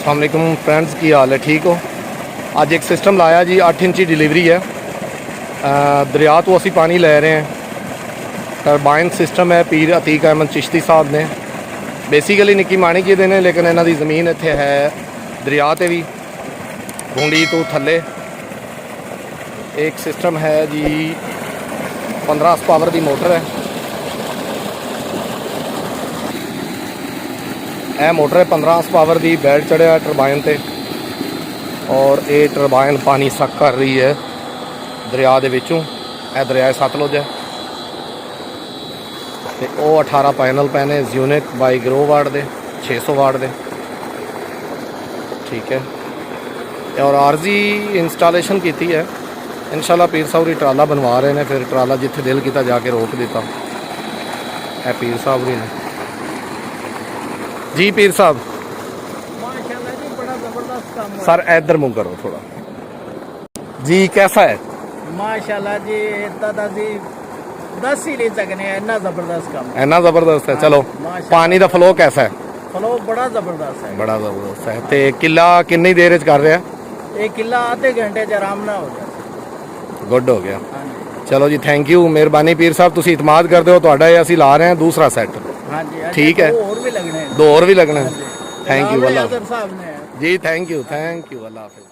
अस्सलाम वालेकुम फ्रेंड्स, की हाल है? ठीक हो? अज एक सिस्टम लाया जी, 8 इंची डिलीवरी है। दरिया तो असी पानी लै रहे हैं। टरबाइन सिस्टम है, पीर अतीक अहमद चिश्ती साहब ने बेसिकली निक्की माणी जी ने, लेकिन इन्हों की ज़मीन इत्थे है दरिया ते भी, गुंडी तो थले। एक सिस्टम है जी 15 हॉर्स पावर की मोटर है। यह मोटर है 15 हॉर्स पावर की, बैड चढ़िया टरबाइन ते, और ये टरबाइन पानी सक कर रही है दरिया के विचों। यह दरिया सतलुज है। तो वो 18 पैनल पैने यूनिक बाई ग्रो वाट दे 600 वाट दे, ठीक है। और आरजी इंस्टॉलेशन की है। इंशाल्लाह पीर साहब ट्राला बनवा रहे हैं, फिर ट्राला जिथे दिल किया जाके रोक दिता है पीर साहब ने जी। पीर साहब माशाल्लाह जी, बड़ा जबरदस्त काम हुआ। सर इधर मुँह करो थोड़ा जी, कैसा है? माशाल्लाह जी, इतना जी 10 ही ले सकने हैं, इतना जबरदस्त काम है। इन्ना जबरदस्त है। चलो, माशाल्लाह। पानी का फ्लो कैसा है? फ्लो बड़ा जबरदस्त है। बड़ा जबरदस्त है। तो किला किन्नी देर च कर रहा है? एक किला आधे घंटे च आराम ना हो जाए। गुड हो गया। हाँ जी, चलो जी, थैंक यू, मेहरबानी पीर साहब, तुम इतमाद करते हो। तुहाडा ये असीं ला रहे हैं दूसरा सैट। हाँ जी, अजे ठीक है। दो और भी लगने हैं। दो और भी लगना हाँ है। जी। थैंक यू जनाब अल्लाह यादव साहब ने जी, थैंक यू अल्लाह हाफिज़।